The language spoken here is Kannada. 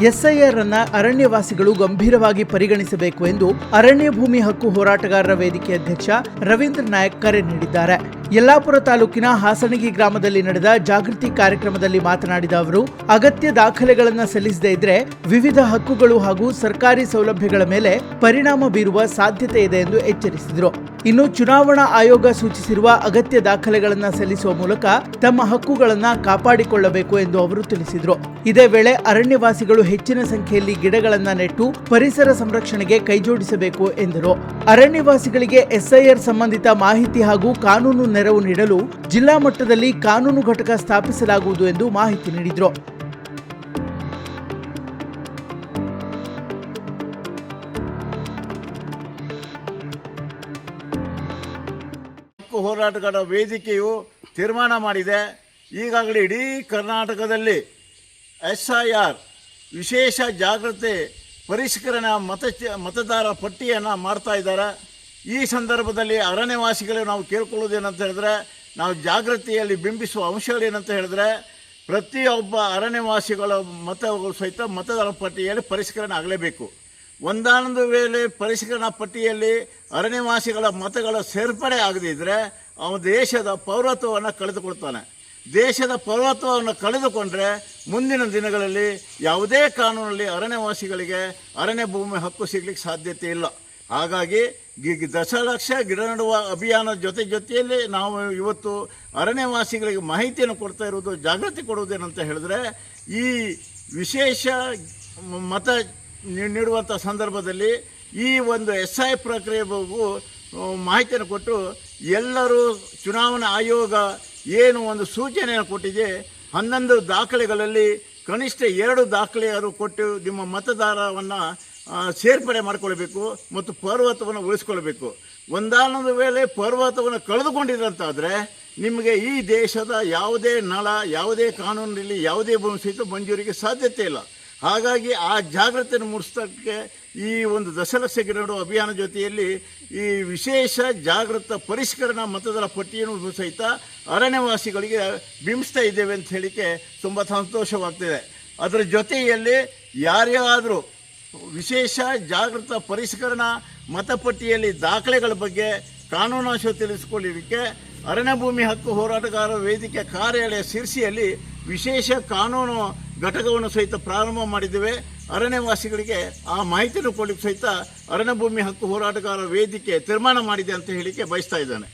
ಎಸ್ಐಆರ್ ಅನ್ನ ಅರಣ್ಯವಾಸಿಗಳು ಗಂಭೀರವಾಗಿ ಪರಿಗಣಿಸಬೇಕು ಎಂದು ಅರಣ್ಯ ಭೂಮಿ ಹಕ್ಕು ಹೋರಾಟಗಾರರ ವೇದಿಕೆ ಅಧ್ಯಕ್ಷ ರವೀಂದ್ರ ನಾಯಕ್ ಕರೆ ನೀಡಿದ್ದಾರೆ. ಯಲ್ಲಾಪುರ ತಾಲೂಕಿನ ಹಾಸಣಗಿ ಗ್ರಾಮದಲ್ಲಿ ನಡೆದ ಜಾಗೃತಿ ಕಾರ್ಯಕ್ರಮದಲ್ಲಿ ಮಾತನಾಡಿದ ಅವರು, ಅಗತ್ಯ ದಾಖಲೆಗಳನ್ನು ಸಲ್ಲಿಸದೇ ಇದ್ರೆ ವಿವಿಧ ಹಕ್ಕುಗಳು ಹಾಗೂ ಸರ್ಕಾರಿ ಸೌಲಭ್ಯಗಳ ಮೇಲೆ ಪರಿಣಾಮ ಬೀರುವ ಸಾಧ್ಯತೆ ಇದೆ ಎಂದು ಎಚ್ಚರಿಸಿದರು. ಇನ್ನು ಚುನಾವಣಾ ಆಯೋಗ ಸೂಚಿಸಿರುವ ಅಗತ್ಯ ದಾಖಲೆಗಳನ್ನು ಸಲ್ಲಿಸುವ ಮೂಲಕ ತಮ್ಮ ಹಕ್ಕುಗಳನ್ನು ಕಾಪಾಡಿಕೊಳ್ಳಬೇಕು ಎಂದು ಅವರು ತಿಳಿಸಿದರು. ಇದೇ ವೇಳೆ ಅರಣ್ಯವಾಸಿಗಳು ಹೆಚ್ಚಿನ ಸಂಖ್ಯೆಯಲ್ಲಿ ಗಿಡಗಳನ್ನು ನೆಟ್ಟು ಪರಿಸರ ಸಂರಕ್ಷಣೆಗೆ ಕೈಜೋಡಿಸಬೇಕು ಎಂದರು. ಅರಣ್ಯವಾಸಿಗಳಿಗೆ ಎಸ್ಐಆರ್ ಸಂಬಂಧಿತ ಮಾಹಿತಿ ಹಾಗೂ ಕಾನೂನು ನೆರವು ನೀಡಲು ಜಿಲ್ಲಾ ಮಟ್ಟದಲ್ಲಿ ಕಾನೂನು ಘಟಕ ಸ್ಥಾಪಿಸಲಾಗುವುದು ಎಂದು ಮಾಹಿತಿ ನೀಡಿದರು. ಹೋರಾಟಗಾರರ ವೇದಿಕೆಯು ತೀರ್ಮಾನ ಮಾಡಿದೆ. ಈಗಾಗಲೇ ಇಡೀ ಕರ್ನಾಟಕದಲ್ಲಿ ಎಸ್ಐಆರ್ ವಿಶೇಷ ಜಾಗೃತಿ ಪರಿಷ್ಕರಣೆ ಮತದಾರ ಪಟ್ಟಿಯನ್ನು ಮಾಡ್ತಾ ಇದ್ದಾರೆ. ಈ ಸಂದರ್ಭದಲ್ಲಿ ಅರಣ್ಯವಾಸಿಗಳು ನಾವು ಕೇಳ್ಕೊಳ್ಳೋದೇನಂತ ಹೇಳಿದ್ರೆ, ನಾವು ಜಾಗೃತಿಯಲ್ಲಿ ಬಿಂಬಿಸುವ ಅಂಶಗಳೇನಂತ ಹೇಳಿದ್ರೆ, ಪ್ರತಿಯೊಬ್ಬ ಅರಣ್ಯವಾಸಿಗಳ ಮತಗಳು ಸಹಿತ ಮತದಾರ ಪಟ್ಟಿಯಲ್ಲಿ ಪರಿಷ್ಕರಣೆ ಆಗಲೇಬೇಕು. ಒಂದಾನೊಂದು ವೇಳೆ ಪರಿಷ್ಕರಣಾ ಪಟ್ಟಿಯಲ್ಲಿ ಅರಣ್ಯವಾಸಿಗಳ ಮತಗಳ ಸೇರ್ಪಡೆ ಆಗದಿದ್ದರೆ ಅವನು ದೇಶದ ಪೌರತ್ವವನ್ನು ಕಳೆದುಕೊಳ್ತಾನೆ. ದೇಶದ ಪೌರತ್ವವನ್ನು ಕಳೆದುಕೊಂಡ್ರೆ ಮುಂದಿನ ದಿನಗಳಲ್ಲಿ ಯಾವುದೇ ಕಾನೂನಲ್ಲಿ ಅರಣ್ಯವಾಸಿಗಳಿಗೆ ಅರಣ್ಯ ಭೂಮಿ ಹಕ್ಕು ಸಿಗಲಿಕ್ಕೆ ಸಾಧ್ಯತೆ ಇಲ್ಲ. ಹಾಗಾಗಿ ದಶಲಕ್ಷ ಗಿಡ ನೆಡುವ ಅಭಿಯಾನದ ಜೊತೆಯಲ್ಲಿ ನಾವು ಇವತ್ತು ಅರಣ್ಯವಾಸಿಗಳಿಗೆ ಮಾಹಿತಿಯನ್ನು ಕೊಡ್ತಾ ಇರೋದು, ಜಾಗೃತಿ ಕೊಡುವುದೇನಂತ ಹೇಳಿದ್ರೆ, ಈ ವಿಶೇಷ ಮತ ನೀಡುವಂಥ ಸಂದರ್ಭದಲ್ಲಿ ಈ ಒಂದು ಎಸ್ಐ ಪ್ರಕ್ರಿಯೆ ಬಗ್ಗೆ ಮಾಹಿತಿಯನ್ನು ಕೊಟ್ಟು ಎಲ್ಲರೂ ಚುನಾವಣಾ ಆಯೋಗ ಏನು ಒಂದು ಸೂಚನೆಯನ್ನು ಕೊಟ್ಟಿದೆ, 11 ದಾಖಲೆಗಳಲ್ಲಿ ಕನಿಷ್ಠ 2 ದಾಖಲೆಯಾದರೂ ಕೊಟ್ಟು ನಿಮ್ಮ ಮತದಾರವನ್ನು ಸೇರ್ಪಡೆ ಮಾಡಿಕೊಳ್ಬೇಕು ಮತ್ತು ಪೌರತ್ವವನ್ನು ಉಳಿಸ್ಕೊಳ್ಬೇಕು. ಒಂದಾನೊಂದು ವೇಳೆ ಪೌರತ್ವವನ್ನು ಕಳೆದುಕೊಂಡಿದ್ದಂತಾದರೆ ನಿಮಗೆ ಈ ದೇಶದ ಯಾವುದೇ ನಳ, ಯಾವುದೇ ಕಾನೂನಿನಲ್ಲಿ ಯಾವುದೇ ಭೂಮಿ ಸಹಿತ ಮಂಜೂರಿಗೆ ಸಾಧ್ಯತೆ ಇಲ್ಲ. ಹಾಗಾಗಿ ಆ ಜಾಗೃತಿಯನ್ನು ಮೂಡಿಸೋಕ್ಕೆ ಈ ಒಂದು ದಶಲಕ್ಷ ಗಿಡ ನೆಡುವ ಅಭಿಯಾನ ಜೊತೆಯಲ್ಲಿ ಈ ವಿಶೇಷ ಜಾಗೃತ ಪರಿಷ್ಕರಣಾ ಮತದಾರ ಪಟ್ಟಿಯನ್ನು ಸಹಿತ ಅರಣ್ಯವಾಸಿಗಳಿಗೆ ಬಿಂಬಿಸ್ತಾ ಇದ್ದೇವೆ ಅಂತ ಹೇಳಿಕೆ ತುಂಬ ಸಂತೋಷವಾಗ್ತಿದೆ. ಅದರ ಜೊತೆಯಲ್ಲಿ ಯಾರ್ಯಾದರೂ ವಿಶೇಷ ಜಾಗೃತ ಪರಿಷ್ಕರಣಾ ಮತಪಟ್ಟಿಯಲ್ಲಿ ದಾಖಲೆಗಳ ಬಗ್ಗೆ ಕಾನೂನಾಂಶ ತಿಳಿಸಿಕೊಳ್ಳಲಿಕ್ಕೆ ಅರಣ್ಯ ಭೂಮಿ ಹಕ್ಕು ಹೋರಾಟಗಾರರ ವೇದಿಕೆ ಕಾರ್ಯಾಲಯ ಶಿರ್ಸಿಯಲ್ಲಿ ವಿಶೇಷ ಕಾನೂನು ಘಟಕವನ್ನು ಸಹಿತ ಪ್ರಾರಂಭ ಮಾಡಿದ್ದೇವೆ. ಅರಣ್ಯವಾಸಿಗಳಿಗೆ ಆ ಮಾಹಿತಿಯನ್ನು ಕೊಡಲಿಕ್ಕೆ ಸಹಿತ ಅರಣ್ಯ ಭೂಮಿ ಹಕ್ಕು ಹೋರಾಟಗಾರರ ವೇದಿಕೆ ತೀರ್ಮಾನ ಮಾಡಿದೆ ಅಂತ ಹೇಳಿಕೆ ಬಯಸ್ತಾ ಇದ್ದಾನೆ.